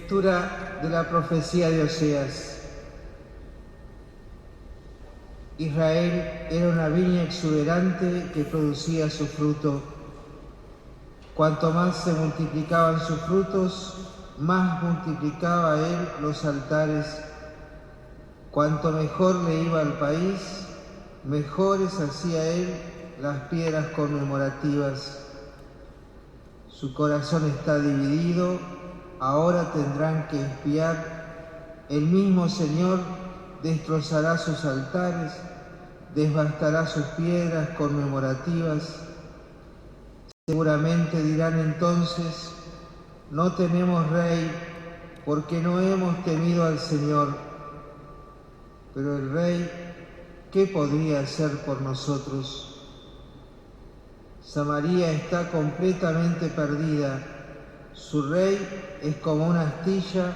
Lectura de la profecía de Oseas. Israel era una viña exuberante que producía su fruto. Cuanto más se multiplicaban sus frutos, más multiplicaba él los altares. Cuanto mejor le iba al país, mejores hacía él las piedras conmemorativas. Su corazón está dividido, ahora tendrán que expiar. El mismo Señor destrozará sus altares, devastará sus piedras conmemorativas. Seguramente dirán entonces: no tenemos rey, porque no hemos temido al Señor. Pero el rey, ¿qué podría hacer por nosotros? Samaria está completamente perdida. Su rey es como una astilla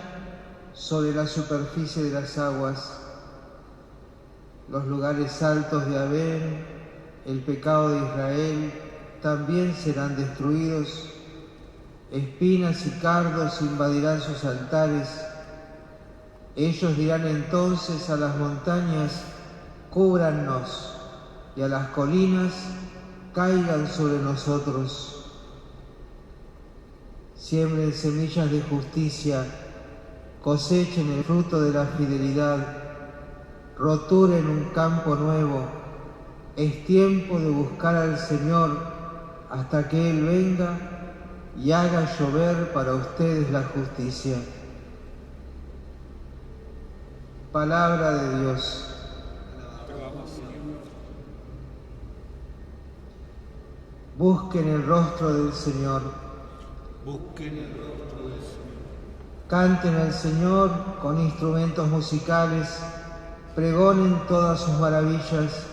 sobre la superficie de las aguas. Los lugares altos de Abén, el pecado de Israel, también serán destruidos. Espinas y cardos invadirán sus altares. Ellos dirán entonces a las montañas: cúbrannos, y a las colinas: caigan sobre nosotros. Siembren semillas de justicia, cosechen el fruto de la fidelidad, roturen un campo nuevo. Es tiempo de buscar al Señor hasta que Él venga y haga llover para ustedes la justicia. Palabra de Dios. Busquen el rostro del Señor. Busquen el rostro del Señor. Canten al Señor con instrumentos musicales, pregonen todas sus maravillas,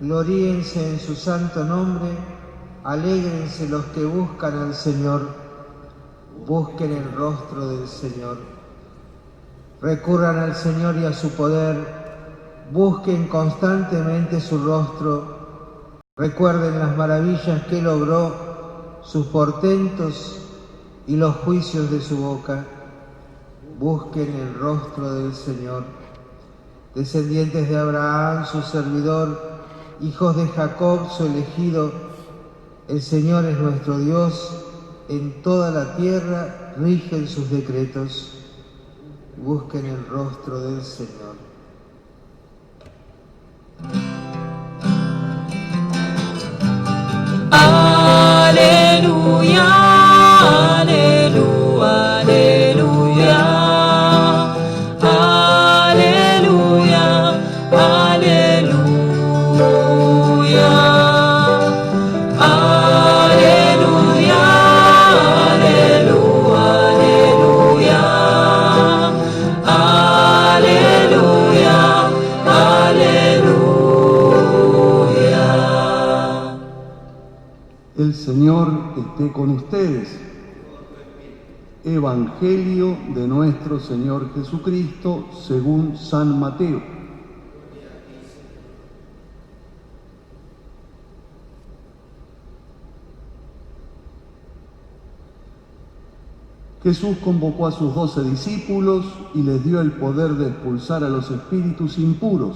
gloríense en su santo nombre, alégrense los que buscan al Señor. Busquen el rostro del Señor. Recurran al Señor y a su poder, busquen constantemente su rostro. Recuerden las maravillas que logró, sus portentos y los juicios de su boca. Busquen el rostro del Señor. Descendientes de Abraham, su servidor, hijos de Jacob, su elegido, el Señor es nuestro Dios, en toda la tierra rigen sus decretos. Busquen el rostro del Señor. Aleluya, aleluya, aleluya, aleluya, aleluya, aleluya, aleluya. El Señor esté con ustedes. Evangelio de nuestro Señor Jesucristo según San Mateo. Jesús convocó a sus 12 discípulos y les dio el poder de expulsar a los espíritus impuros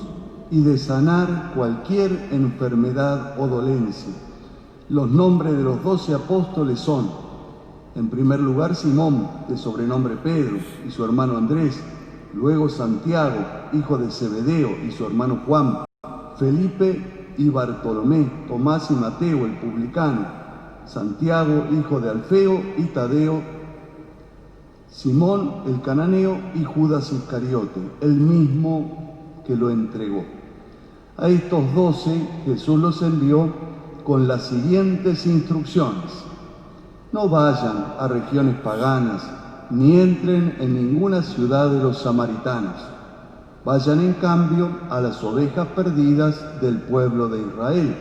y de sanar cualquier enfermedad o dolencia. Los nombres de los 12 apóstoles son: en primer lugar, Simón, de sobrenombre Pedro, y su hermano Andrés; luego Santiago, hijo de Zebedeo, y su hermano Juan; Felipe y Bartolomé; Tomás y Mateo, el publicano; Santiago, hijo de Alfeo, y Tadeo; Simón, el cananeo, y Judas Iscariote, el mismo que lo entregó. A estos 12 Jesús los envió con las siguientes instrucciones: no vayan a regiones paganas, ni entren en ninguna ciudad de los samaritanos. Vayan en cambio a las ovejas perdidas del pueblo de Israel.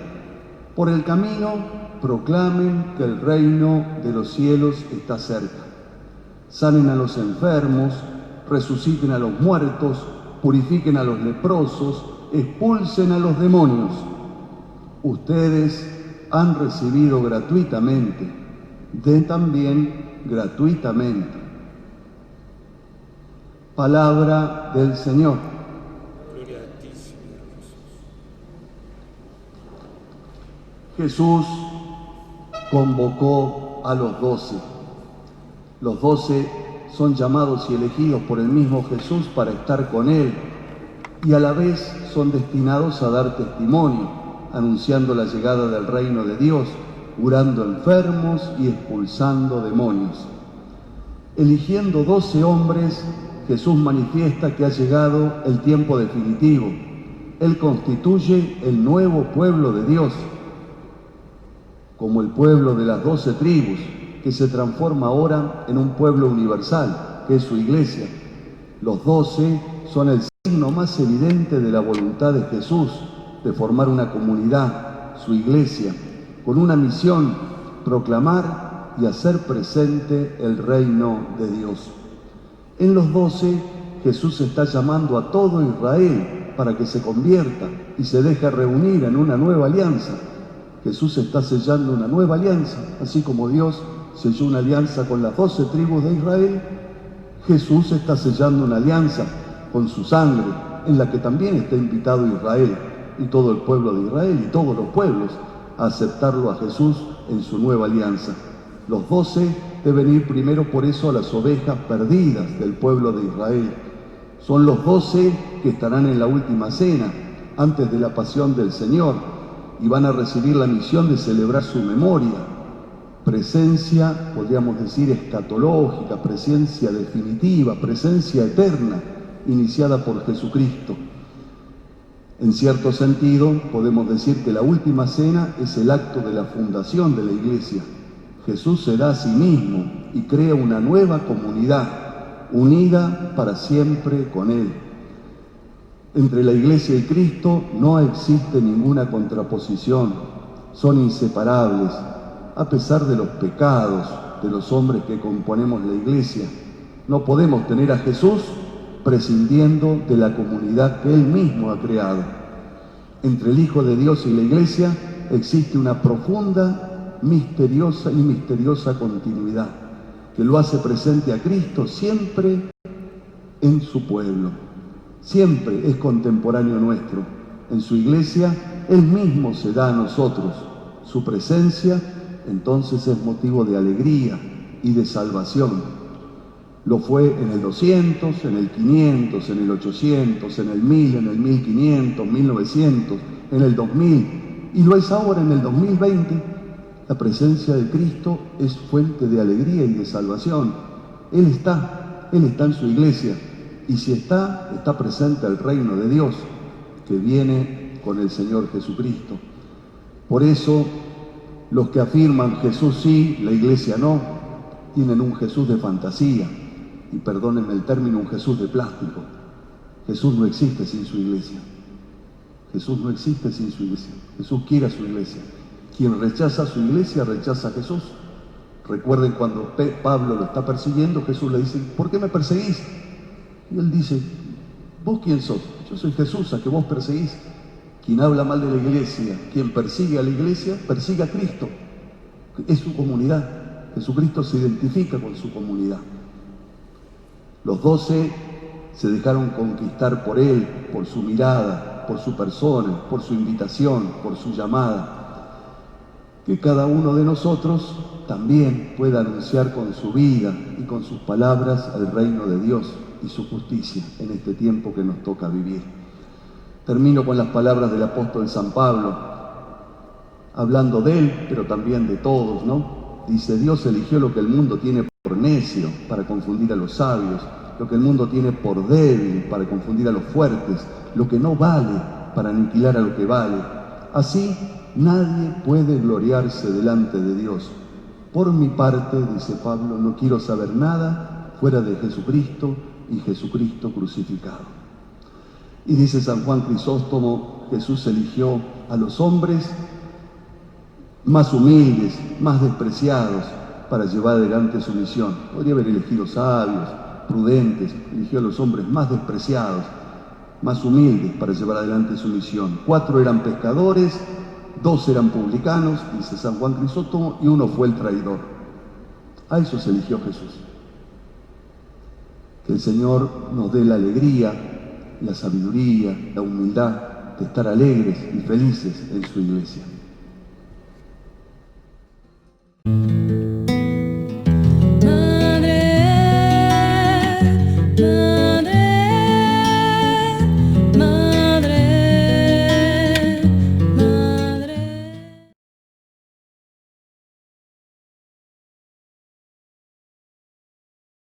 Por el camino proclamen que el reino de los cielos está cerca. Sanen a los enfermos, resuciten a los muertos, purifiquen a los leprosos, expulsen a los demonios. Ustedes han recibido gratuitamente, den también gratuitamente. Palabra del Señor. Gloria a ti, Señor Jesús. Jesús convocó a los 12. Los 12 son llamados y elegidos por el mismo Jesús para estar con Él y a la vez son destinados a dar testimonio, anunciando la llegada del reino de Dios, curando enfermos y expulsando demonios. Eligiendo 12 hombres, Jesús manifiesta que ha llegado el tiempo definitivo. Él constituye el nuevo pueblo de Dios, como el pueblo de las 12 tribus, que se transforma ahora en un pueblo universal, que es su iglesia. Los 12 son el signo más evidente de la voluntad de Jesús, de formar una comunidad, su iglesia, con una misión: proclamar y hacer presente el reino de Dios. En los 12, Jesús está llamando a todo Israel para que se convierta y se deje reunir en una nueva alianza. Jesús está sellando una nueva alianza, así como Dios selló una alianza con las 12 tribus de Israel. Jesús está sellando una alianza con su sangre, en la que también está invitado Israel y todo el pueblo de Israel y todos los pueblos a aceptarlo a Jesús en su nueva alianza. Los 12 deben ir primero por eso a las ovejas perdidas del pueblo de Israel. Son los 12 que estarán en la última cena, antes de la pasión del Señor, y van a recibir la misión de celebrar su memoria. Presencia, podríamos decir, escatológica, presencia definitiva, presencia eterna, iniciada por Jesucristo. En cierto sentido, podemos decir que la última cena es el acto de la fundación de la Iglesia. Jesús se da a sí mismo y crea una nueva comunidad, unida para siempre con Él. Entre la Iglesia y Cristo no existe ninguna contraposición, son inseparables, a pesar de los pecados de los hombres que componemos la Iglesia. No podemos tener a Jesús prescindiendo de la comunidad que Él mismo ha creado. Entre el Hijo de Dios y la Iglesia existe una profunda, misteriosa continuidad, que lo hace presente a Cristo siempre en su pueblo. Siempre es contemporáneo nuestro. En su Iglesia, Él mismo se da a nosotros. Su presencia, entonces, es motivo de alegría y de salvación. Lo fue en el 200, en el 500, en el 800, en el 1000, en el 1500, 1900, en el 2000, y lo es ahora en el 2020. La presencia de Cristo es fuente de alegría y de salvación. Él está en su Iglesia, y si está presente el reino de Dios, que viene con el Señor Jesucristo. Por eso, los que afirman Jesús sí, la Iglesia no, tienen un Jesús de fantasía, y perdónenme el término, un Jesús de plástico. Jesús no existe sin su Iglesia. Jesús no existe sin su Iglesia. Jesús quiere a su Iglesia. Quien rechaza a su Iglesia, rechaza a Jesús. Recuerden cuando Pablo lo está persiguiendo, Jesús le dice: ¿por qué me perseguís? Y él dice: ¿vos quién sos? Yo soy Jesús, a que vos perseguís. Quien habla mal de la Iglesia, quien persigue a la Iglesia, persigue a Cristo. Es su comunidad. Jesucristo se identifica con su comunidad. Los 12 se dejaron conquistar por Él, por su mirada, por su persona, por su invitación, por su llamada. Que cada uno de nosotros también pueda anunciar con su vida y con sus palabras el reino de Dios y su justicia en este tiempo que nos toca vivir. Termino con las palabras del apóstol San Pablo, hablando de él, pero también de todos, ¿no? Dice: Dios eligió lo que el mundo tiene por necio para confundir a los sabios, lo que el mundo tiene por débil para confundir a los fuertes, lo que no vale para aniquilar a lo que vale. Así, nadie puede gloriarse delante de Dios. Por mi parte, dice Pablo, no quiero saber nada fuera de Jesucristo y Jesucristo crucificado. Y dice San Juan Crisóstomo: Jesús eligió a los hombres más humildes, más despreciados, para llevar adelante su misión. Podría haber elegido sabios, prudentes, eligió a los hombres más despreciados, más humildes, para llevar adelante su misión. 4 eran pescadores, 2 eran publicanos, dice San Juan Crisóstomo, y 1 fue el traidor. A esos eligió Jesús. Que el Señor nos dé la alegría, la sabiduría, la humildad de estar alegres y felices en su iglesia.